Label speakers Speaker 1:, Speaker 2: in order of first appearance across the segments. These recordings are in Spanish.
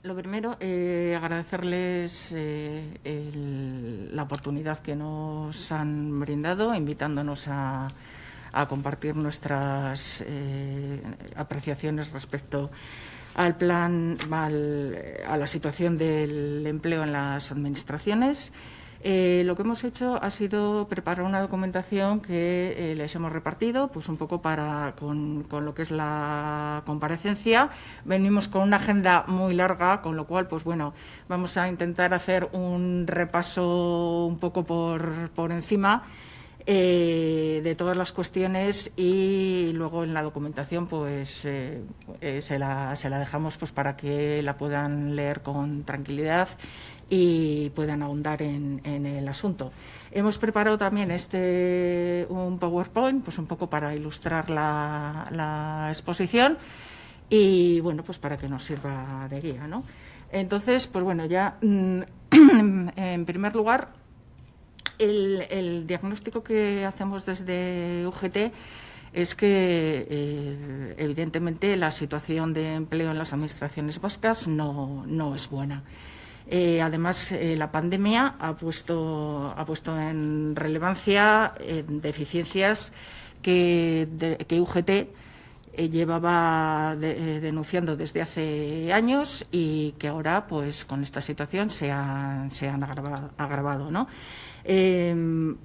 Speaker 1: Lo primero, agradecerles la oportunidad que nos han brindado, invitándonos a compartir nuestras apreciaciones respecto al plan, a la situación del empleo en las administraciones. Lo que hemos hecho ha sido preparar una documentación que les hemos repartido, pues un poco con lo que es la comparecencia. Venimos con una agenda muy larga, con lo cual, pues bueno, vamos a intentar hacer un repaso un poco por encima de todas las cuestiones, y luego en la documentación pues se la dejamos pues para que la puedan leer con tranquilidad y puedan ahondar en el asunto. Hemos preparado también un PowerPoint, pues un poco para ilustrar la exposición y, bueno, pues para que nos sirva de guía, ¿no? Entonces, pues bueno, ya en primer lugar, el diagnóstico que hacemos desde UGT es que, evidentemente, la situación de empleo en las administraciones vascas no es buena. Además, la pandemia ha puesto en relevancia deficiencias que UGT llevaba denunciando desde hace años y que ahora, pues, con esta situación se han agravado, ¿no?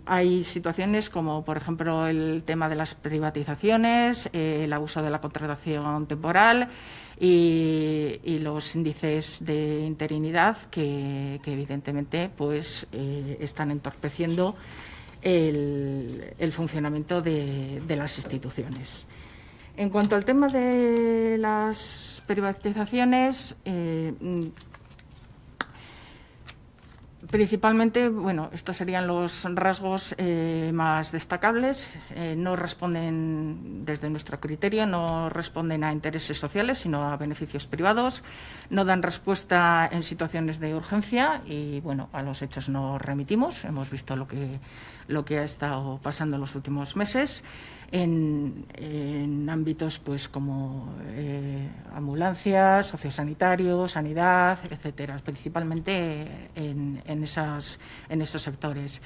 Speaker 1: Hay situaciones como, por ejemplo, el tema de las privatizaciones, el abuso de la contratación temporal y los índices de interinidad que evidentemente, pues, están entorpeciendo el funcionamiento de las instituciones. En cuanto al tema de las privatizaciones, principalmente, bueno, estos serían los rasgos más destacables. No responden, desde nuestro criterio, no responden a intereses sociales, sino a beneficios privados. No dan respuesta en situaciones de urgencia y, bueno, a los hechos nos remitimos. Hemos visto lo que ha estado pasando en los últimos meses en ámbitos, pues, como ambulancias, sociosanitarios, sanidad, etcétera, principalmente en esos sectores.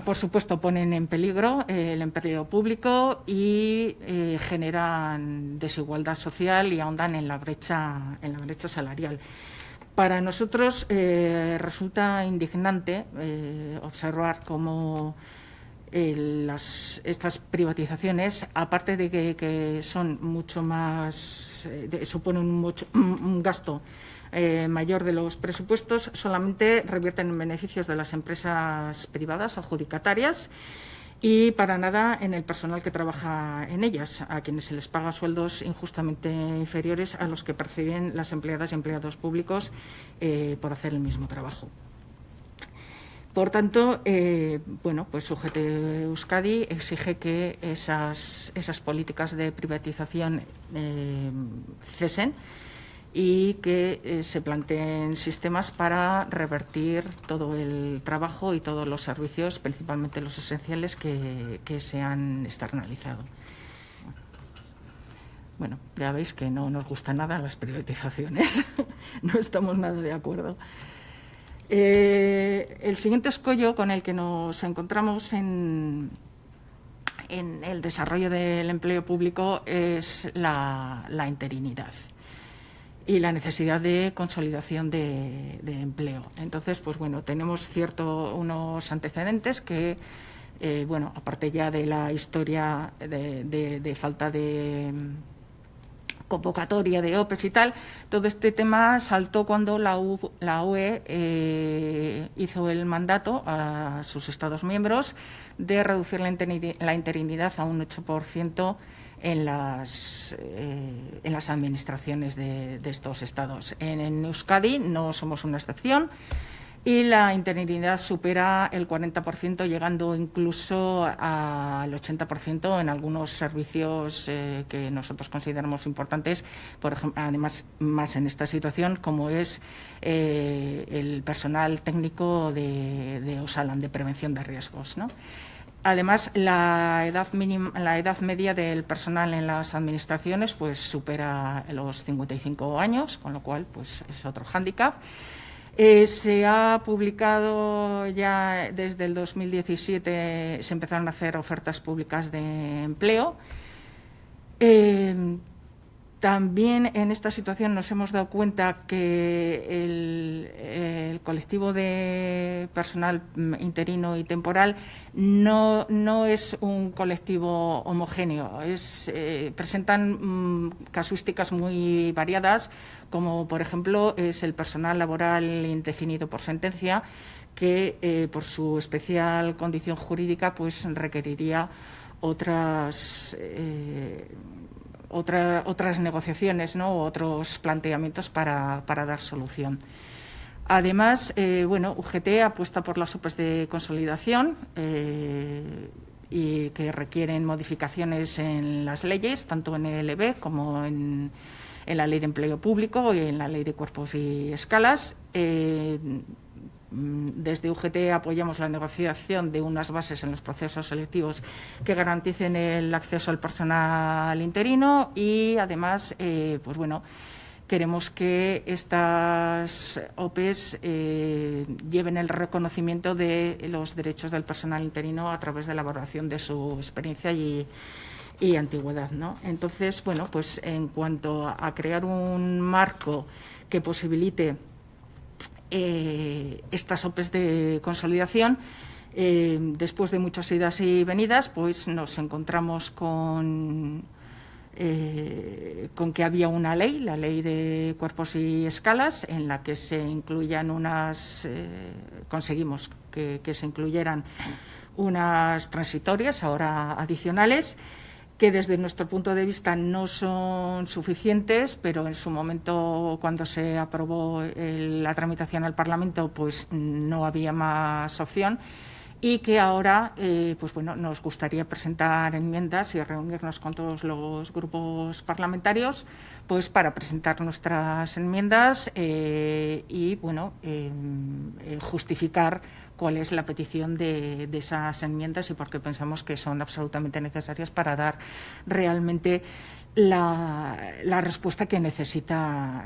Speaker 1: Por supuesto, ponen en peligro el empleo público y generan desigualdad social y ahondan en la brecha salarial. Para nosotros resulta indignante observar cómo estas privatizaciones, aparte de que son mucho más, suponen un gasto mayor de los presupuestos, solamente revierten en beneficios de las empresas privadas adjudicatarias y para nada en el personal que trabaja en ellas, a quienes se les paga sueldos injustamente inferiores a los que perciben las empleadas y empleados públicos por hacer el mismo trabajo. Por tanto, bueno, pues UGT Euskadi exige que esas políticas de privatización cesen y que se planteen sistemas para revertir todo el trabajo y todos los servicios, principalmente los esenciales, que se han externalizado. Bueno, ya veis que no nos gustan nada las privatizaciones, no estamos nada de acuerdo. El siguiente escollo con el que nos encontramos en el desarrollo del empleo público es la interinidad y la necesidad de consolidación de empleo. Entonces, pues bueno, tenemos unos antecedentes que, bueno, aparte ya de la historia de falta de convocatoria de OPEs y tal, todo este tema saltó cuando la UE hizo el mandato a sus Estados miembros de reducir la interinidad a un 8% en las administraciones de estos estados. En Euskadi no somos una excepción y la interinidad supera el 40%, llegando incluso al 80% en algunos servicios que nosotros consideramos importantes, por ejemplo, además más en esta situación, como es el personal técnico de Osalan, de prevención de riesgos, ¿no? Además, la edad media del personal en las administraciones pues supera los 55 años, con lo cual pues es otro hándicap. Se ha publicado ya desde el 2017, se empezaron a hacer ofertas públicas de empleo. También en esta situación nos hemos dado cuenta que el colectivo de personal interino y temporal no es un colectivo homogéneo. Presentan casuísticas muy variadas, como por ejemplo es el personal laboral indefinido por sentencia, que por su especial condición jurídica pues requeriría otras negociaciones, ¿no?, otros planteamientos para dar solución. Además, UGT apuesta por las OPE de consolidación y que requieren modificaciones en las leyes, tanto en el EB como en la Ley de Empleo Público y en la Ley de Cuerpos y Escalas. Desde UGT apoyamos la negociación de unas bases en los procesos selectivos que garanticen el acceso al personal interino y, además, queremos que estas OPEs lleven el reconocimiento de los derechos del personal interino a través de la valoración de su experiencia y antigüedad, ¿no? Entonces, pues en cuanto a crear un marco que posibilite estas OPEs de consolidación, después de muchas idas y venidas, pues nos encontramos con que había una ley, la Ley de Cuerpos y Escalas, en la que se incluyan conseguimos que se incluyeran unas transitorias, ahora adicionales, que desde nuestro punto de vista no son suficientes, pero en su momento, cuando se aprobó la tramitación al Parlamento, pues no había más opción, y que ahora nos gustaría presentar enmiendas y reunirnos con todos los grupos parlamentarios pues para presentar nuestras enmiendas y justificar cuál es la petición de esas enmiendas y por qué pensamos que son absolutamente necesarias para dar realmente la respuesta que necesita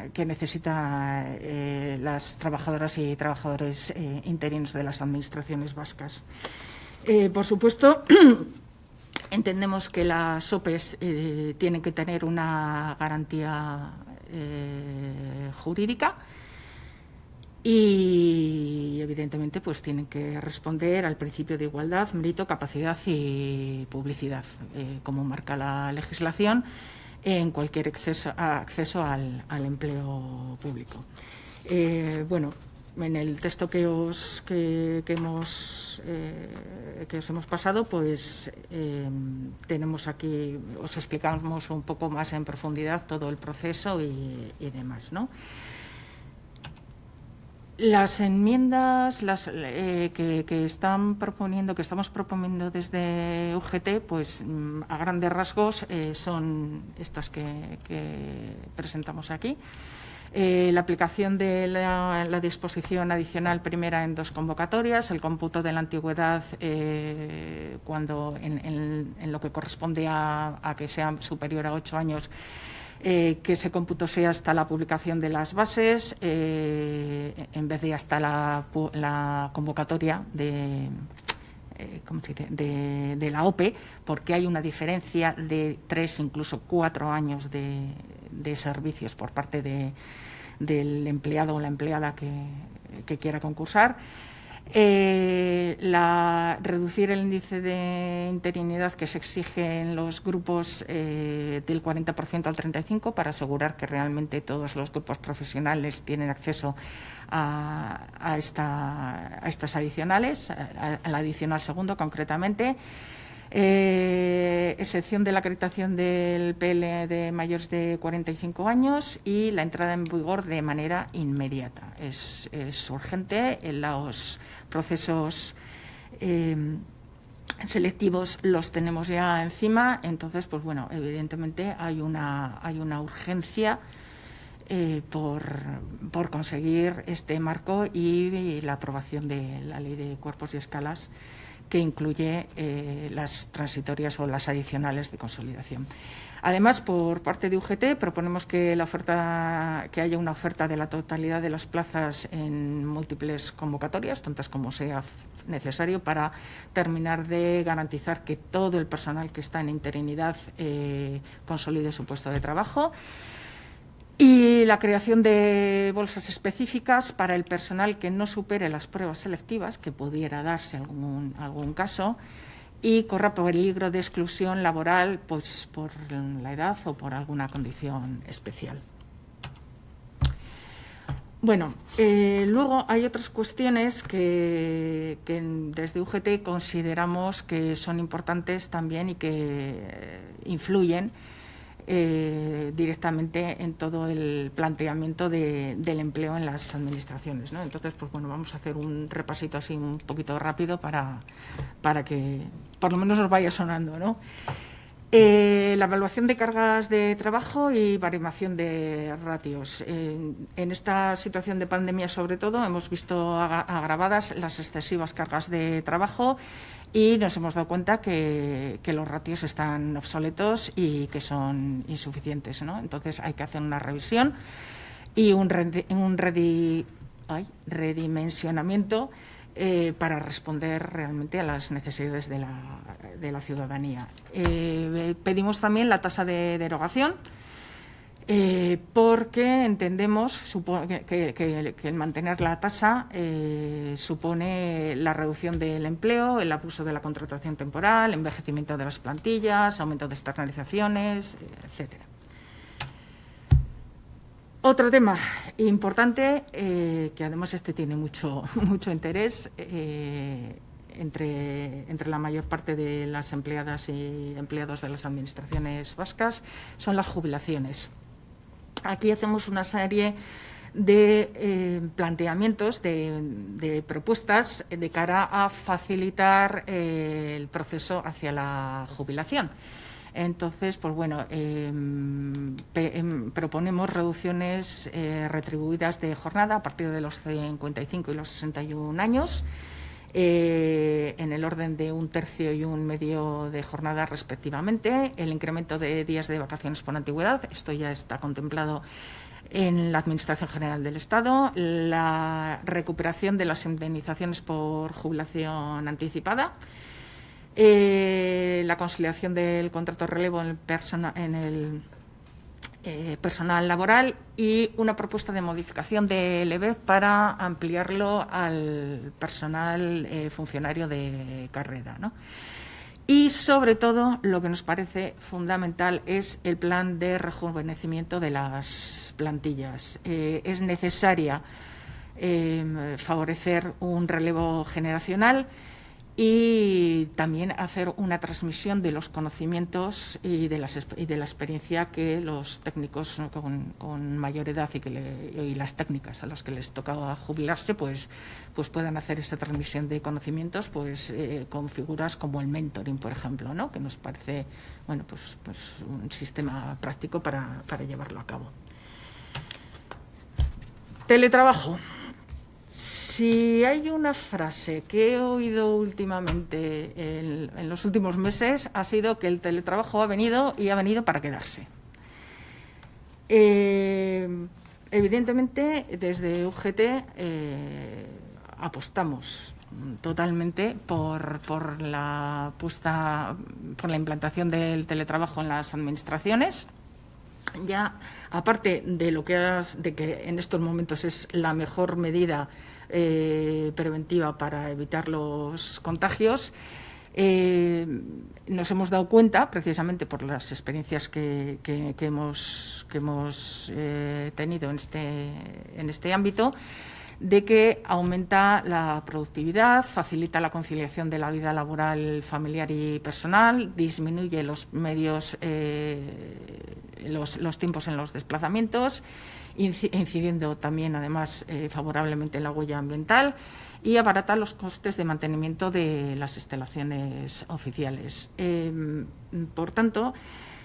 Speaker 1: las trabajadoras y trabajadores interinos de las administraciones vascas. Por supuesto, entendemos que las OPEs tienen que tener una garantía jurídica y, evidentemente, pues tienen que responder al principio de igualdad, mérito, capacidad y publicidad, como marca la legislación en cualquier acceso al empleo público. En el texto que os hemos pasado, pues tenemos aquí, os explicamos un poco más en profundidad todo el proceso y demás, ¿no? Las enmiendas que estamos proponiendo desde UGT, pues a grandes rasgos son estas que presentamos aquí. La aplicación de la disposición adicional primera en 2 convocatorias, el cómputo de la antigüedad cuando en lo que corresponde a que sea superior a 8 años, que ese cómputo sea hasta la publicación de las bases, en vez de hasta la convocatoria de la OPE, porque hay una diferencia de 3, incluso 4 años de servicios por parte del empleado o la empleada que quiera concursar. Reducir el índice de interinidad que se exige en los grupos del 40% al 35% para asegurar que realmente todos los grupos profesionales tienen acceso a estas adicionales, al adicional segundo concretamente. Excepción de la acreditación del PL de mayores de 45 años y la entrada en vigor de manera inmediata. Es urgente. En los procesos selectivos los tenemos ya encima, entonces, pues bueno, evidentemente hay una urgencia por conseguir este marco y la aprobación de la Ley de Cuerpos y Escalas, que incluye las transitorias o las adicionales de consolidación. Además, por parte de UGT, proponemos que haya una oferta de la totalidad de las plazas en múltiples convocatorias, tantas como sea necesario, para terminar de garantizar que todo el personal que está en interinidad consolide su puesto de trabajo. Y la creación de bolsas específicas para el personal que no supere las pruebas selectivas, que pudiera darse algún caso, y corra peligro de exclusión laboral pues, por la edad o por alguna condición especial. Bueno, luego hay otras cuestiones que desde UGT consideramos que son importantes también y que influyen directamente en todo el planteamiento del empleo en las administraciones, ¿no? Entonces, pues bueno, vamos a hacer un repasito así un poquito rápido para que por lo menos os vaya sonando, ¿no? La evaluación de cargas de trabajo y variación de ratios. En esta situación de pandemia, sobre todo, hemos visto agravadas las excesivas cargas de trabajo y nos hemos dado cuenta que los ratios están obsoletos y que son insuficientes, ¿no? Entonces, hay que hacer una revisión y un redimensionamiento para responder realmente a las necesidades de la ciudadanía. Pedimos también la tasa de derogación, porque entendemos que el mantener la tasa supone la reducción del empleo, el abuso de la contratación temporal, envejecimiento de las plantillas, aumento de externalizaciones, etcétera. Otro tema importante, que además tiene mucho interés entre la mayor parte de las empleadas y empleados de las administraciones vascas, son las jubilaciones. Aquí hacemos una serie de planteamientos, de propuestas de cara a facilitar el proceso hacia la jubilación. Entonces, pues bueno, proponemos reducciones retribuidas de jornada a partir de los 55 y los 61 años, en el orden de 1/3 y 1/2 de jornada respectivamente, el incremento de días de vacaciones por antigüedad, esto ya está contemplado en la Administración General del Estado, la recuperación de las indemnizaciones por jubilación anticipada, la conciliación del contrato de relevo en el personal laboral y una propuesta de modificación del EBEF para ampliarlo al personal funcionario de carrera, ¿no? Y, sobre todo, lo que nos parece fundamental es el plan de rejuvenecimiento de las plantillas. Es necesaria favorecer un relevo generacional y también hacer una transmisión de los conocimientos y de la experiencia que los técnicos con mayor edad y las técnicas a las que les tocaba jubilarse pues puedan hacer esta transmisión de conocimientos con figuras como el mentoring, por ejemplo, ¿no? Que nos parece pues un sistema práctico para llevarlo a cabo. Teletrabajo. Si hay una frase que he oído últimamente en los últimos meses, ha sido que el teletrabajo ha venido para quedarse. Evidentemente, desde UGT apostamos totalmente por la implantación del teletrabajo en las administraciones. Ya, aparte de que en estos momentos es la mejor medida preventiva para evitar los contagios, nos hemos dado cuenta, precisamente por las experiencias que hemos tenido en este ámbito, de que aumenta la productividad, facilita la conciliación de la vida laboral, familiar y personal, disminuye los medios, los tiempos en los desplazamientos, incidiendo también, además, favorablemente en la huella ambiental y abarata los costes de mantenimiento de las instalaciones oficiales. Por tanto,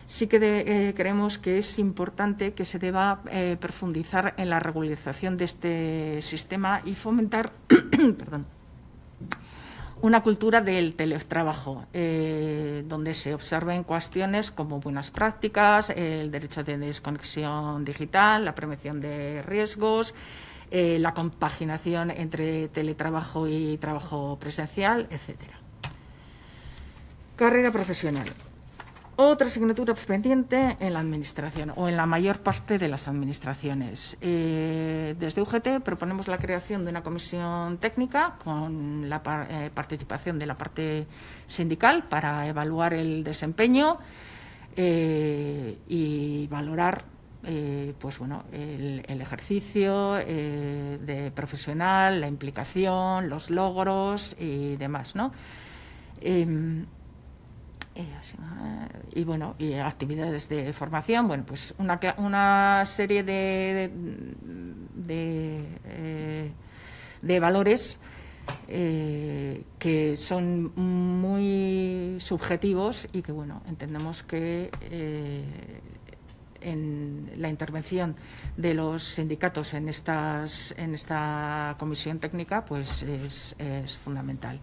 Speaker 1: sí que creemos que es importante que se deba profundizar en la regularización de este sistema y fomentar una cultura del teletrabajo, donde se observen cuestiones como buenas prácticas, el derecho de desconexión digital, la prevención de riesgos, la compaginación entre teletrabajo y trabajo presencial, etcétera. Carrera profesional. Otra asignatura pendiente en la Administración o en la mayor parte de las administraciones. Desde UGT proponemos la creación de una comisión técnica con la participación de la parte sindical para evaluar el desempeño y valorar pues bueno, el ejercicio de profesional, la implicación, los logros y demás, ¿no? Y bueno, y actividades de formación, bueno, pues una serie de valores que son muy subjetivos y que, bueno, entendemos que en la intervención de los sindicatos en esta comisión técnica pues es fundamental.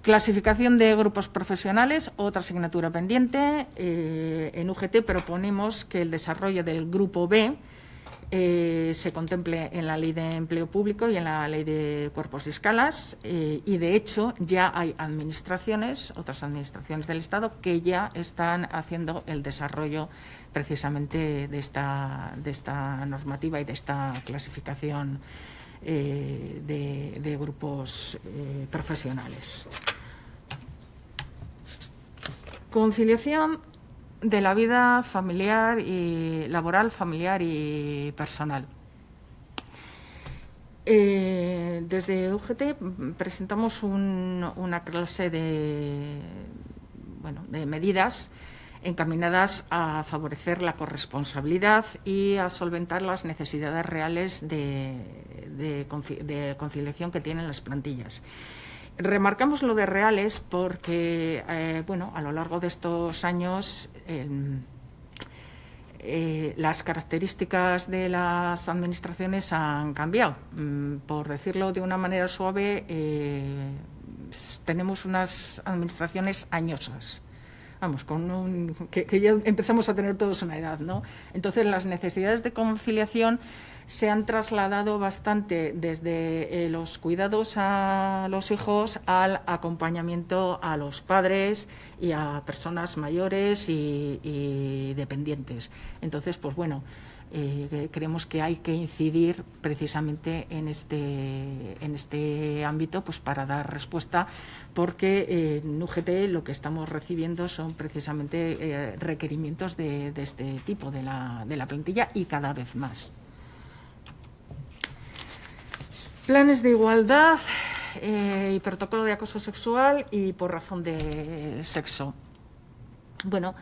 Speaker 1: Clasificación de grupos profesionales, otra asignatura pendiente. En UGT proponemos que el desarrollo del grupo B se contemple en la Ley de Empleo Público y en la Ley de Cuerpos y Escalas y, de hecho, ya hay administraciones, otras administraciones del Estado, que ya están haciendo el desarrollo precisamente de esta normativa y de esta clasificación de grupos profesionales. Conciliación de la vida familiar y laboral, familiar y personal. Desde UGT presentamos una clase de medidas encaminadas a favorecer la corresponsabilidad y a solventar las necesidades reales de conciliación que tienen las plantillas. Remarcamos lo de reales porque, a lo largo de estos años las características de las administraciones han cambiado. Por decirlo de una manera suave, tenemos unas administraciones añosas. Vamos, que ya empezamos a tener todos una edad, ¿no? Entonces, las necesidades de conciliación se han trasladado bastante desde los cuidados a los hijos al acompañamiento a los padres y a personas mayores y dependientes. Entonces, pues bueno, creemos que hay que incidir precisamente en este ámbito pues para dar respuesta, porque en UGT lo que estamos recibiendo son precisamente requerimientos de este tipo de la plantilla y cada vez más. Planes de igualdad y protocolo de acoso sexual y por razón de sexo. Bueno,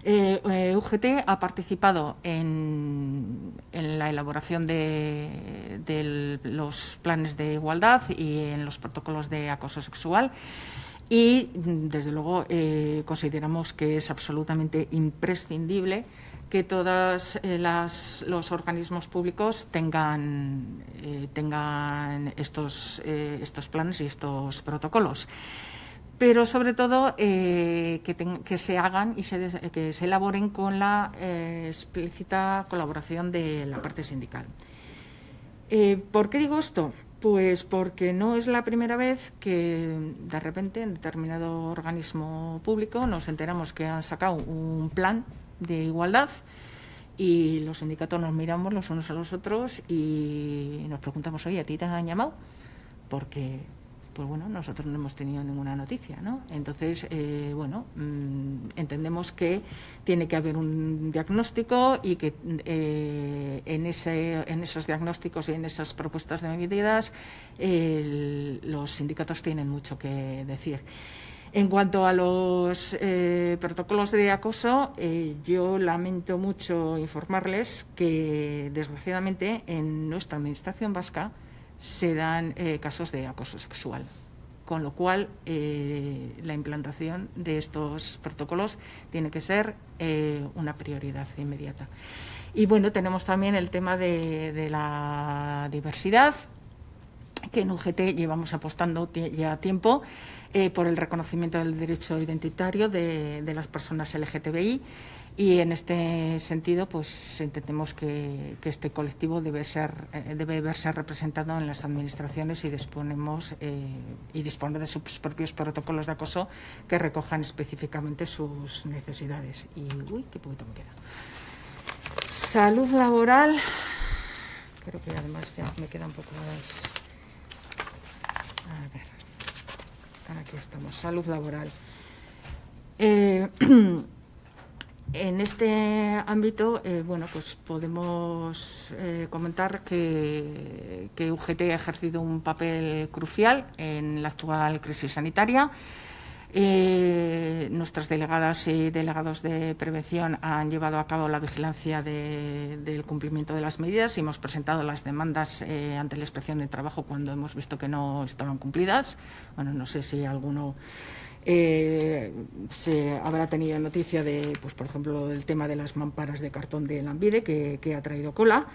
Speaker 1: UGT ha participado en la elaboración de los planes de igualdad y en los protocolos de acoso sexual y, desde luego, consideramos que es absolutamente imprescindible que todos los organismos públicos tengan estos planes y estos protocolos. Pero, sobre todo, que se hagan y que se elaboren con la explícita colaboración de la parte sindical. ¿Por qué digo esto? Pues porque no es la primera vez que, de repente, en determinado organismo público nos enteramos que han sacado un plan de igualdad y los sindicatos nos miramos los unos a los otros y nos preguntamos, oye, ¿a ti te han llamado? Porque, pues bueno, nosotros no hemos tenido ninguna noticia, ¿no? Entonces, entendemos que tiene que haber un diagnóstico y que en esos diagnósticos y en esas propuestas de medidas los sindicatos tienen mucho que decir. En cuanto a los protocolos de acoso, yo lamento mucho informarles que, desgraciadamente, en nuestra administración vasca se dan casos de acoso sexual, con lo cual la implantación de estos protocolos tiene que ser una prioridad inmediata. Y bueno, tenemos también el tema de la diversidad. que en UGT llevamos apostando ya tiempo por el reconocimiento del derecho identitario de las personas LGTBI, y en este sentido pues entendemos que este colectivo debe verse representado en las administraciones, y disponer de sus propios protocolos de acoso que recojan específicamente sus necesidades. Y uy, qué poquito me queda. Salud laboral, creo que además ya me queda un poco más. A ver, aquí estamos, salud laboral. En este ámbito, bueno, pues podemos comentar que UGT ha ejercido un papel crucial en la actual crisis sanitaria. Nuestras delegadas y delegados de prevención han llevado a cabo la vigilancia del cumplimiento de las medidas y hemos presentado las demandas ante la Inspección de Trabajo cuando hemos visto que no estaban cumplidas. Bueno, no sé si alguno se habrá tenido noticia de, pues, por ejemplo, el tema de las mamparas de cartón de Lanbide, que ha traído cola.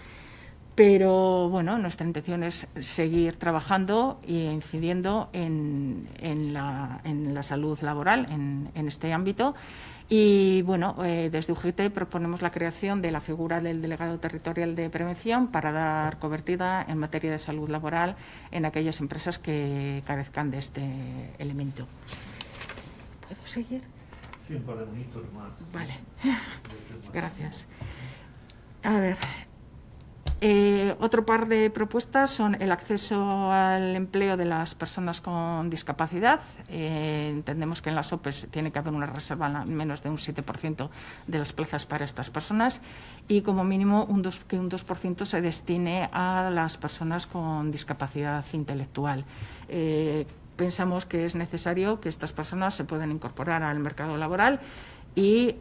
Speaker 1: Pero bueno, nuestra intención es seguir trabajando e incidiendo en la salud laboral en este ámbito. Y bueno, desde UGT proponemos la creación de la figura del delegado territorial de prevención para dar cobertura en materia de salud laboral en aquellas empresas que carezcan de este elemento. ¿Puedo seguir?
Speaker 2: Sí, un par de minutos más.
Speaker 1: Vale, gracias. A ver. Otro par de propuestas son el acceso al empleo de las personas con discapacidad. Entendemos que en las OPEs tiene que haber una reserva menos de un 7% de las plazas para estas personas, y como mínimo que un 2% se destine a las personas con discapacidad intelectual. Pensamos que es necesario que estas personas se puedan incorporar al mercado laboral y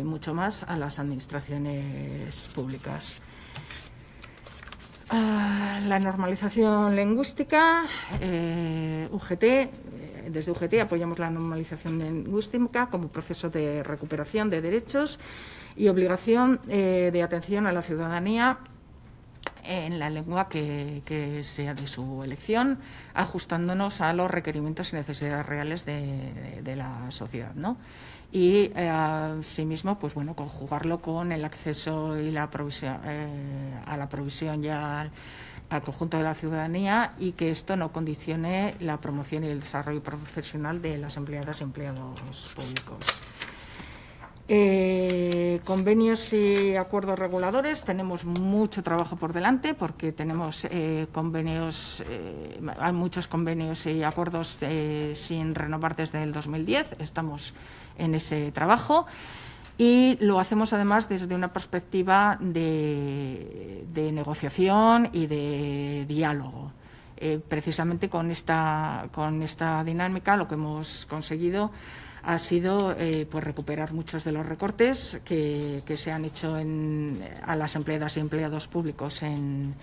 Speaker 1: mucho más a las administraciones públicas. La normalización lingüística, desde UGT apoyamos la normalización lingüística como proceso de recuperación de derechos y obligación de atención a la ciudadanía en la lengua que sea de su elección, ajustándonos a los requerimientos y necesidades reales de la sociedad, ¿no? Y asimismo, pues bueno, conjugarlo con el acceso y la provisión a la provisión ya al conjunto de la ciudadanía, y que esto no condicione la promoción y el desarrollo profesional de las empleadas y empleados públicos. Convenios y acuerdos reguladores, tenemos mucho trabajo por delante porque tenemos convenios, hay muchos convenios y acuerdos sin renovar desde el 2010, estamos en ese trabajo y lo hacemos además desde una perspectiva de negociación y de diálogo. Precisamente con esta dinámica lo que hemos conseguido ha sido pues recuperar muchos de los recortes que se han hecho a las empleadas y empleados públicos en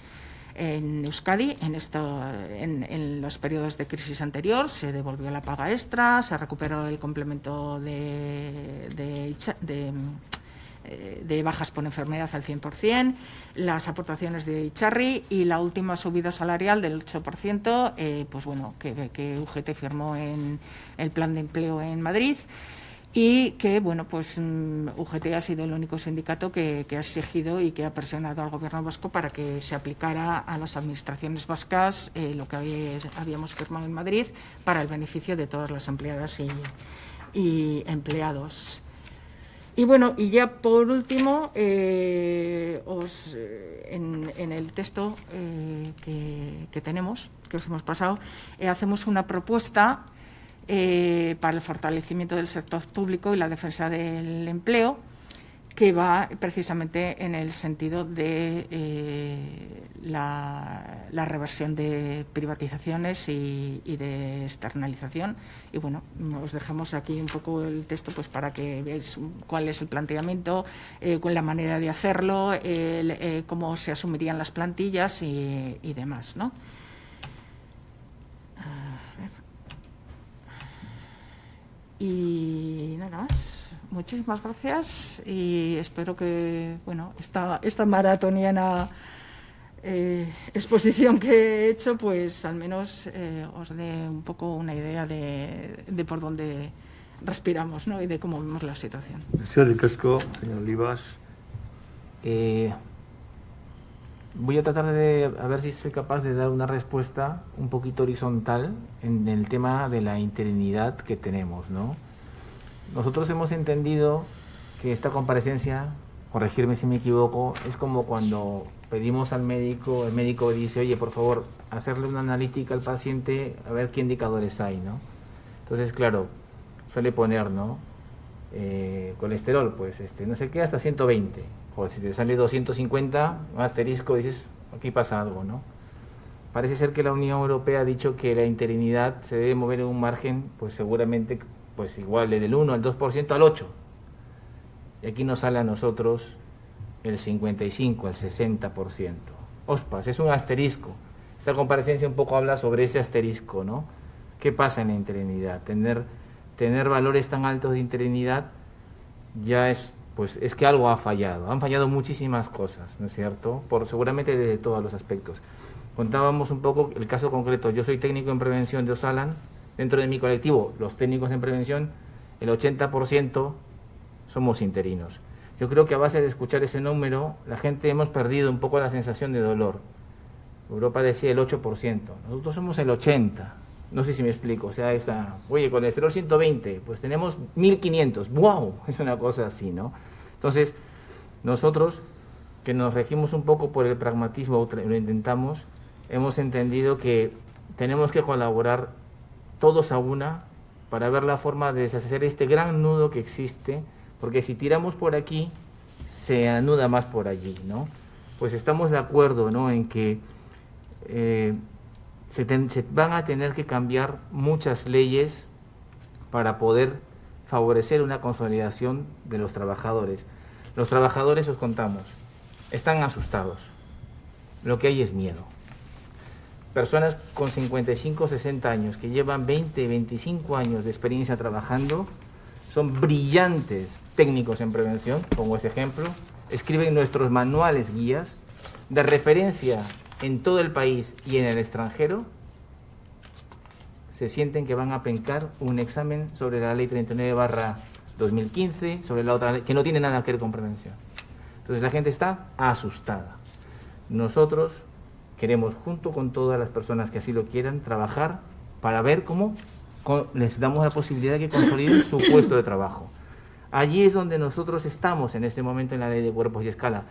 Speaker 1: Euskadi en los periodos de crisis anterior. Se devolvió la paga extra, se recuperó el complemento de bajas por enfermedad al 100%, las aportaciones de Itzarri y la última subida salarial del 8%, pues bueno, que UGT firmó en el plan de empleo en Madrid, y que bueno, pues UGT ha sido el único sindicato que ha exigido y que ha presionado al Gobierno vasco para que se aplicara a las administraciones vascas lo que habíamos firmado en Madrid para el beneficio de todas las empleadas y empleados. Y bueno, y ya por último, en el texto que tenemos, que os hemos pasado, hacemos una propuesta para el fortalecimiento del sector público y la defensa del empleo, que va precisamente en el sentido de la reversión de privatizaciones y de externalización. Y bueno, os dejamos aquí un poco el texto pues para que veáis cuál es el planteamiento, con la manera de hacerlo, cómo se asumirían las plantillas y demás, ¿no? Y nada más. Muchísimas gracias y espero que bueno esta maratoniana exposición que he hecho, pues al menos os dé un poco una idea de por dónde respiramos, ¿no? Y de cómo vemos la situación.
Speaker 3: Señor Ricasco, señor Olivas.
Speaker 4: Voy a tratar de a ver si soy capaz de dar una respuesta un poquito horizontal en el tema de la interinidad que tenemos, ¿no? Nosotros hemos entendido que esta comparecencia, corregirme si me equivoco, es como cuando pedimos al médico, el médico dice, oye, por favor, hacerle una analítica al paciente a ver qué indicadores hay, ¿no? Entonces, claro, suele poner, ¿no? Colesterol, pues, no sé qué, hasta 120. O si te sale 250, un asterisco, dices, aquí pasa algo, ¿no? Parece ser que la Unión Europea ha dicho que la interinidad se debe mover en un margen, pues seguramente, pues igual del 1 al 2% al 8%. Y aquí nos sale a nosotros el 55, el 60%. Ospas, es un asterisco. Esta comparecencia un poco habla sobre ese asterisco, ¿no? ¿Qué pasa en la interinidad? Tener valores tan altos de interinidad ya es, pues es que algo ha fallado. Han fallado muchísimas cosas, ¿no es cierto? Seguramente desde todos los aspectos. Contábamos un poco el caso concreto. Yo soy técnico en prevención de Osalan. Dentro de mi colectivo, los técnicos en prevención, el 80% somos interinos. Yo creo que a base de escuchar ese número, la gente hemos perdido un poco la sensación de dolor. Europa decía el 8%, nosotros somos el 80%. No sé si me explico, o sea, oye, colesterol 120, pues tenemos 1500, ¡wow! Es una cosa así, ¿no? Entonces, nosotros, que nos regimos un poco por el pragmatismo, lo intentamos, hemos entendido que tenemos que colaborar todos a una para ver la forma de deshacer este gran nudo que existe, porque si tiramos por aquí, se anuda más por allí, ¿no? Pues estamos de acuerdo, ¿no?, en que se van a tener que cambiar muchas leyes para poder favorecer una consolidación de los trabajadores. Los trabajadores, os contamos, están asustados. Lo que hay es miedo. Personas con 55, 60 años que llevan 20, 25 años de experiencia trabajando, son brillantes técnicos en prevención, pongo ese ejemplo, escriben nuestros manuales guías de referencia en todo el país y en el extranjero, se sienten que van a pencar un examen sobre la ley 39/2015, sobre la otra ley, que no tiene nada que ver con prevención. Entonces la gente está asustada. Nosotros queremos, junto con todas las personas que así lo quieran, trabajar para ver cómo les damos la posibilidad de que consoliden su puesto de trabajo. Allí es donde nosotros estamos en este momento en la ley de cuerpos y escala,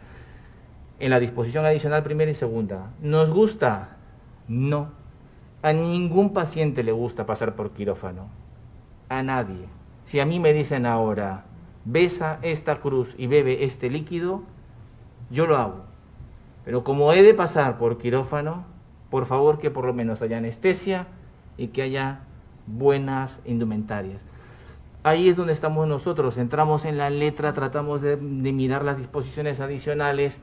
Speaker 4: en la disposición adicional primera y segunda. ¿Nos gusta? No. A ningún paciente le gusta pasar por quirófano. A nadie. Si a mí me dicen ahora, besa esta cruz y bebe este líquido, yo lo hago. Pero como he de pasar por quirófano, por favor que por lo menos haya anestesia y que haya buenas indumentarias. Ahí es donde estamos nosotros, entramos en la letra, tratamos de mirar las disposiciones adicionales.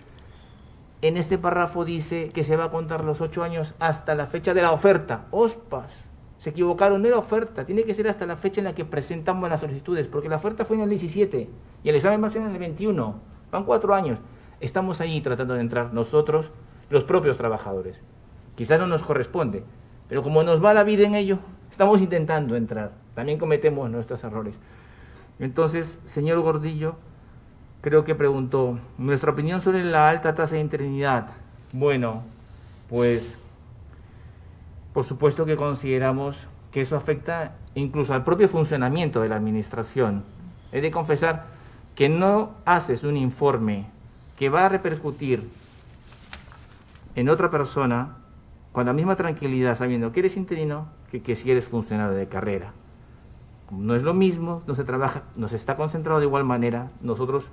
Speaker 4: En este párrafo dice que se va a contar los 8 años hasta la fecha de la oferta. ¡Ospas! Se equivocaron, no era oferta, tiene que ser hasta la fecha en la que presentamos las solicitudes, porque la oferta fue en el 17 y el examen va a ser en el 21. Van 4 años. Estamos ahí tratando de entrar nosotros, los propios trabajadores. Quizás no nos corresponde, pero como nos va la vida en ello, estamos intentando entrar. También cometemos nuestros errores. Entonces, señor Gordillo, creo que preguntó, nuestra opinión sobre la alta tasa de interinidad. Bueno, pues, por supuesto que consideramos que eso afecta incluso al propio funcionamiento de la administración. He de confesar que no haces un informe que va a repercutir en otra persona con la misma tranquilidad, sabiendo que eres interino, que si eres funcionario de carrera. No es lo mismo, no se trabaja, no se está concentrado de igual manera. Nosotros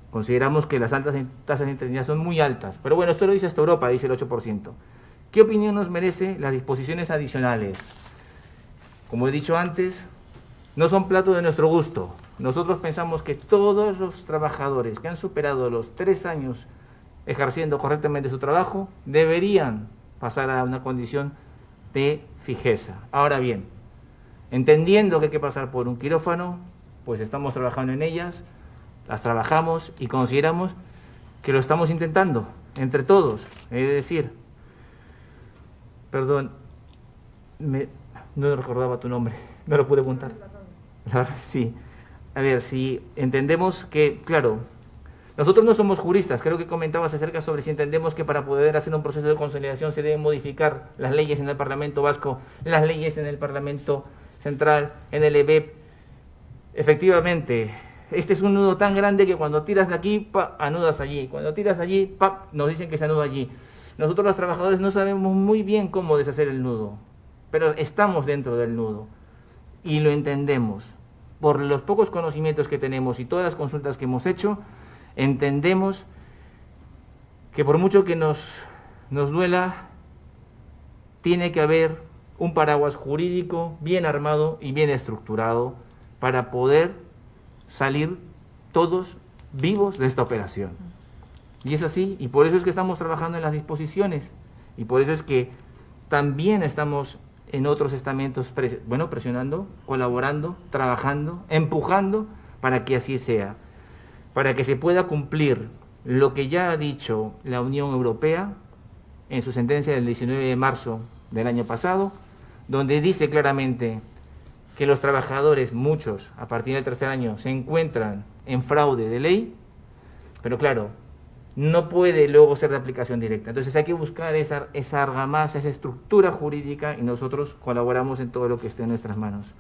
Speaker 4: consideramos que las altas tasas de interinidad son muy altas, pero bueno, esto lo dice hasta Europa, dice el 8%. ¿Qué opinión nos merece las disposiciones adicionales? Como he dicho antes, no son plato de nuestro gusto. Nosotros pensamos que todos los trabajadores que han superado los 3 años ejerciendo correctamente su trabajo deberían pasar a una condición de fijeza. Ahora bien, entendiendo que hay que pasar por un quirófano, pues estamos trabajando en ellas, las trabajamos y consideramos que lo estamos intentando. entre todos, es decir, perdón, no recordaba tu nombre, no lo pude apuntar. Sí, a ver, si entendemos que, claro, nosotros no somos juristas, creo que comentabas acerca sobre si entendemos que para poder hacer un proceso de consolidación se deben modificar las leyes en el Parlamento Vasco, las leyes en el Parlamento Central, en el EBEP. Efectivamente, este es un nudo tan grande que cuando tiras de aquí, anudas allí. Cuando tiras de allí, nos dicen que se anuda allí. Nosotros los trabajadores no sabemos muy bien cómo deshacer el nudo, pero estamos dentro del nudo y lo entendemos. Por los pocos conocimientos que tenemos y todas las consultas que hemos hecho, entendemos que por mucho que nos duela, tiene que haber un paraguas jurídico bien armado y bien estructurado para poder salir todos vivos de esta operación. Y es así, y por eso es que estamos trabajando en las disposiciones, y por eso es que también estamos en otros estamentos, presionando, colaborando, trabajando, empujando para que así sea, para que se pueda cumplir lo que ya ha dicho la Unión Europea en su sentencia del 19 de marzo del año pasado, donde dice claramente que los trabajadores, muchos, a partir del tercer año, se encuentran en fraude de ley, pero claro, no puede luego ser de aplicación directa. Entonces hay que buscar esa argamasa, esa estructura jurídica, y nosotros colaboramos en todo lo que esté en nuestras manos.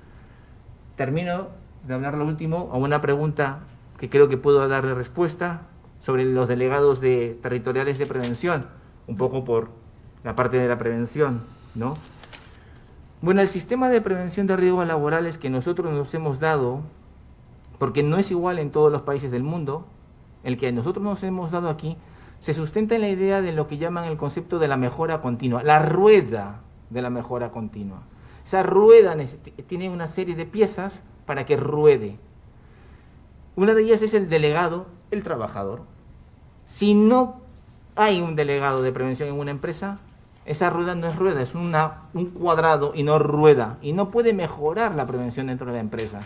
Speaker 4: Termino de hablar lo último a una pregunta que creo que puedo darle respuesta sobre los delegados territoriales de prevención, un poco por la parte de la prevención, ¿no? Bueno, el sistema de prevención de riesgos laborales que nosotros nos hemos dado, porque no es igual en todos los países del mundo, el que nosotros nos hemos dado aquí, se sustenta en la idea de lo que llaman el concepto de la mejora continua, la rueda de la mejora continua. Esa rueda tiene una serie de piezas para que ruede. Una de ellas es el delegado, el trabajador. Si no hay un delegado de prevención en una empresa, esa rueda no es rueda, es un cuadrado y no rueda, y no puede mejorar la prevención dentro de la empresa.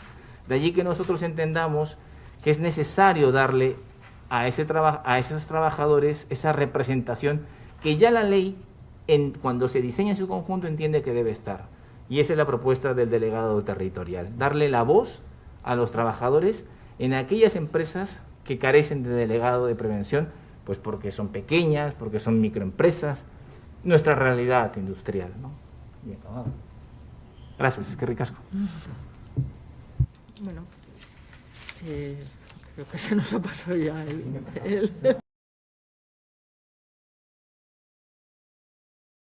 Speaker 4: De allí que nosotros entendamos que es necesario darle a esos trabajadores esa representación que ya la ley, cuando se diseña en su conjunto, entiende que debe estar. Y esa es la propuesta del delegado territorial, darle la voz a los trabajadores en aquellas empresas que carecen de delegado de prevención, pues porque son pequeñas, porque son microempresas, nuestra realidad industrial, ¿no? Bien acabado. Gracias, qué ricasco.
Speaker 1: Bueno, creo que se nos ha pasado ya el